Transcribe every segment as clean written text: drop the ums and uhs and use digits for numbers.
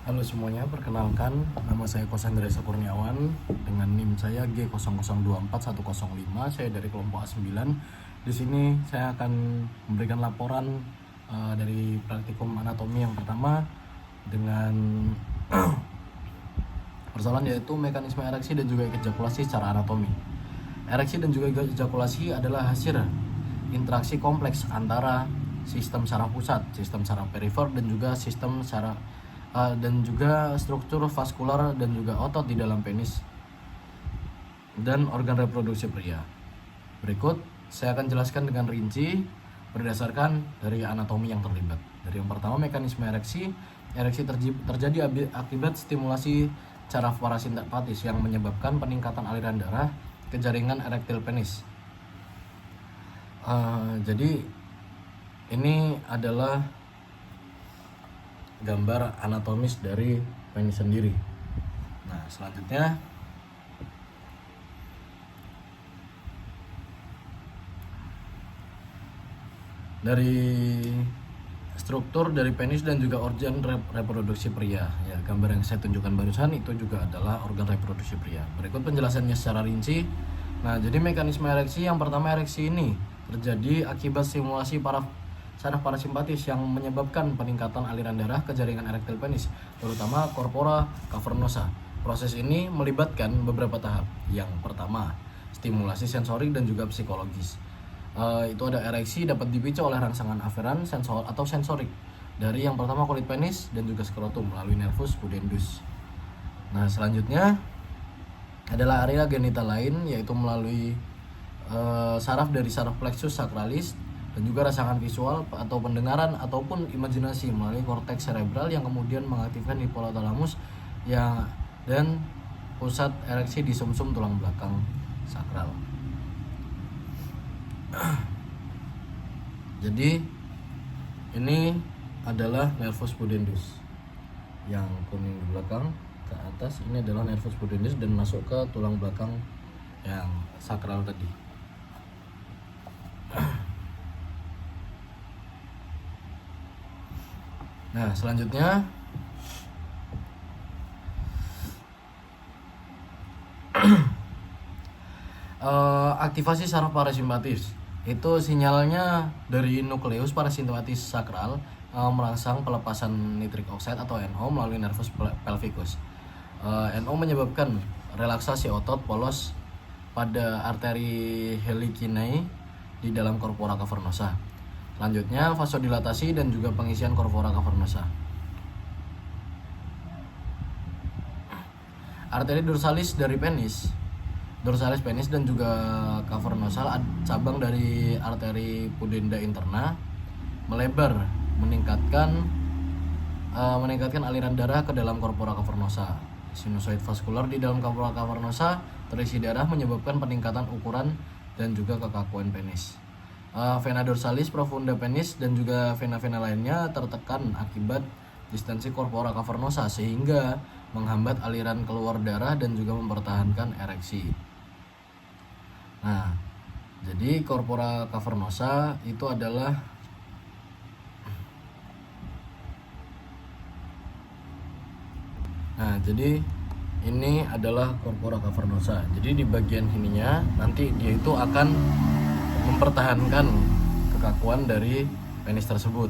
Halo semuanya, perkenalkan nama saya Kosandra Kurniawan dengan NIM saya G002105. Saya dari kelompok A9. Di sini saya akan memberikan laporan dari praktikum anatomi yang pertama dengan persoalan yaitu mekanisme ereksi dan juga ejakulasi secara anatomi. Ereksi dan juga ejakulasi adalah hasil interaksi kompleks antara sistem saraf pusat, sistem saraf perifer, dan juga sistem saraf dan juga struktur vaskular dan juga otot di dalam penis dan organ reproduksi pria. Berikut saya akan jelaskan dengan rinci berdasarkan dari anatomi yang terlibat. Dari yang pertama, mekanisme ereksi. Ereksi terjadi akibat stimulasi saraf parasimpatis yang menyebabkan peningkatan aliran darah ke jaringan erektil penis. Jadi ini adalah gambar anatomis dari penis sendiri. Nah, selanjutnya dari struktur dari penis dan juga organ reproduksi pria. Ya, gambar yang saya tunjukkan barusan itu juga adalah organ reproduksi pria. Berikut penjelasannya secara rinci. Nah, jadi mekanisme ereksi yang pertama, ereksi ini terjadi akibat stimulasi saraf parasimpatis yang menyebabkan peningkatan aliran darah ke jaringan erektil penis, terutama corpora cavernosa. Proses ini melibatkan beberapa tahap. Yang pertama, stimulasi sensorik dan juga psikologis. Itu ada ereksi dapat dipicu oleh rangsangan aferan atau sensorik dari yang pertama kulit penis dan juga skrotum melalui nervus pudendus. Nah, selanjutnya adalah area genital lain, yaitu melalui saraf dari saraf plexus sacralis dan juga rangsangan visual atau pendengaran ataupun imajinasi melalui korteks cerebral yang kemudian mengaktifkan hipotalamus dan pusat ereksi di sumsum tulang belakang sakral. Jadi ini adalah nervus pudendus yang kuning di belakang ke atas. Ini adalah nervus pudendus dan masuk ke tulang belakang yang sakral tadi. Nah, selanjutnya aktivasi saraf parasimpatis. Itu sinyalnya dari nukleus parasimpatis sakral merangsang pelepasan nitrik oxide atau NO melalui nervus pelvicus. NO menyebabkan relaksasi otot polos pada arteri helicinae di dalam corpora cavernosa. Selanjutnya, vasodilatasi dan juga pengisian corpora cavernosa. Arteri dorsalis dari penis, dorsalis penis dan juga cavernosal, cabang dari arteri pudenda interna, melebar meningkatkan aliran darah ke dalam corpora cavernosa. Sinusoid vaskular di dalam corpora cavernosa terisi darah menyebabkan peningkatan ukuran dan juga kekakuan penis. Vena dorsalis profunda penis dan juga vena-vena lainnya tertekan akibat distensi corpora cavernosa sehingga menghambat aliran keluar darah dan juga mempertahankan ereksi. Nah, jadi corpora cavernosa itu adalah jadi ini adalah corpora cavernosa. Jadi di bagian sininya nanti dia itu akan mempertahankan kekakuan dari penis tersebut,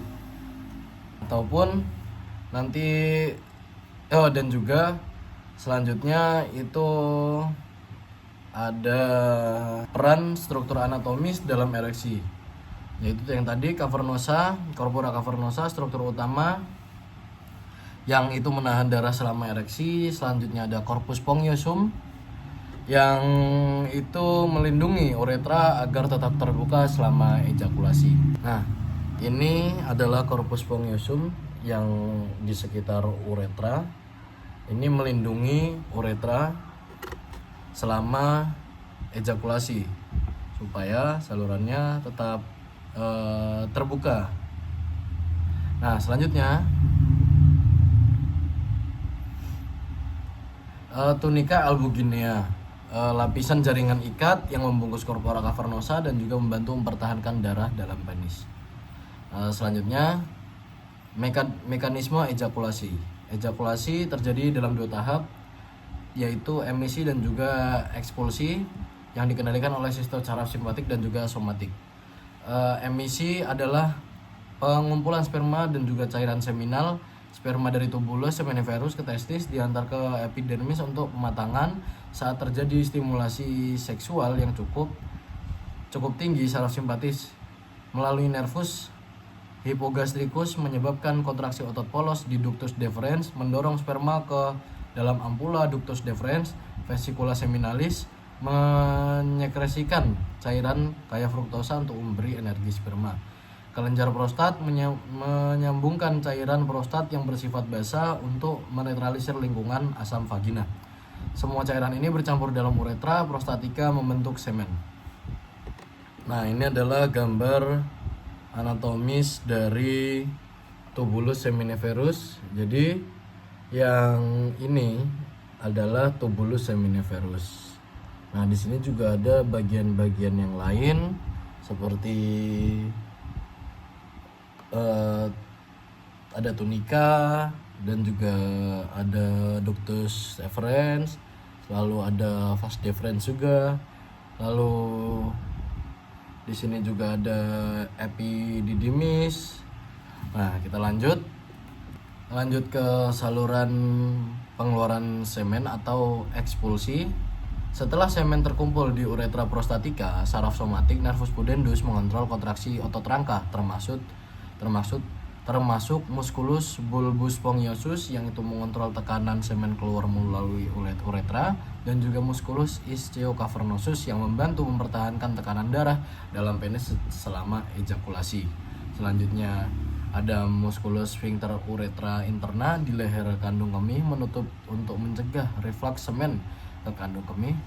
ataupun nanti dan juga selanjutnya itu ada peran struktur anatomis dalam ereksi, yaitu yang tadi cavernosa, corpora cavernosa, struktur utama yang itu menahan darah selama ereksi. Selanjutnya ada corpus spongiosum yang itu melindungi uretra agar tetap terbuka selama ejakulasi. Nah, ini adalah corpus spongiosum yang di sekitar uretra. Ini melindungi uretra selama ejakulasi supaya salurannya tetap terbuka. Nah, selanjutnya tunica albuginea, lapisan jaringan ikat yang membungkus corpora cavernosa dan juga membantu mempertahankan darah dalam penis. Selanjutnya mekanisme ejakulasi. Ejakulasi terjadi dalam 2 tahap, yaitu emisi dan juga ekspulsi yang dikendalikan oleh sistem saraf simpatik dan juga somatik. Emisi adalah pengumpulan sperma dan juga cairan seminal sperma dari tubulus seminiferus ke testis diantar ke epidermis untuk pematangan. Saat terjadi stimulasi seksual yang cukup tinggi saraf simpatis melalui nervus hipogastrikus menyebabkan kontraksi otot polos di ductus deferens mendorong sperma ke dalam ampula ductus deferens vesicula seminalis menyekresikan cairan kaya fruktosa untuk memberi energi sperma. Kelenjar prostat menyambungkan cairan prostat yang bersifat basah untuk menetralisir lingkungan asam vagina. Semua cairan ini bercampur dalam uretra prostatika membentuk semen. Nah, ini adalah gambar anatomis dari tubulus seminiferus. Jadi yang ini adalah tubulus seminiferus. Nah, di sini juga ada bagian-bagian yang lain seperti ada tunika dan juga ada ductus deferens, lalu ada vas deferens juga. Lalu di sini juga ada epididymis. Nah, kita lanjut ke saluran pengeluaran semen atau ekspulsi. Setelah semen terkumpul di uretra prostatika, saraf somatik nervus pudendus mengontrol kontraksi otot rangka termasuk musculus bulbus spongiosum yang itu mengontrol tekanan semen keluar melalui uretra, dan juga musculus ischiocavernosus yang membantu mempertahankan tekanan darah dalam penis selama ejakulasi. Selanjutnya ada musculus sphincter uretra interna di leher kandung kemih menutup untuk mencegah reflux semen ke kandung kemih.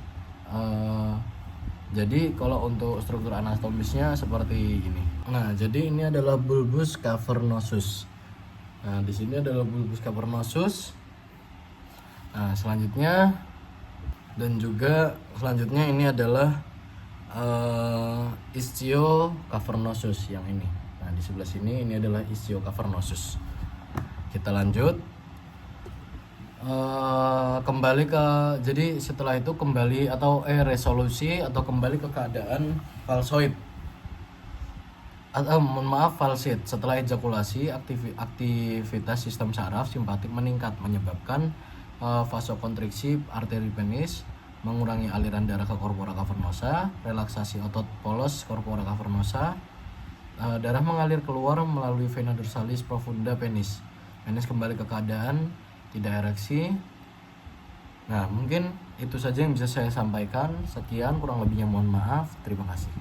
Jadi kalau untuk struktur anatomisnya seperti ini. Nah, jadi ini adalah bulbus cavernosus. Nah, di sini adalah bulbus cavernosus. Nah, selanjutnya ini adalah ischiocavernosus yang ini. Nah, di sebelah sini ini adalah ischiocavernosus. Kita lanjut. Jadi setelah itu resolusi atau kembali ke keadaan falsoid atau falsit. Setelah ejakulasi, aktivitas sistem saraf simpatik meningkat menyebabkan vasokonstriksi arteri penis, mengurangi aliran darah ke corpora cavernosa, relaksasi otot polos corpora cavernosa, darah mengalir keluar melalui vena dorsalis profunda penis kembali ke keadaan tidak ereksi. Nah, mungkin itu saja yang bisa saya sampaikan. Sekian, kurang lebihnya mohon maaf. Terima kasih.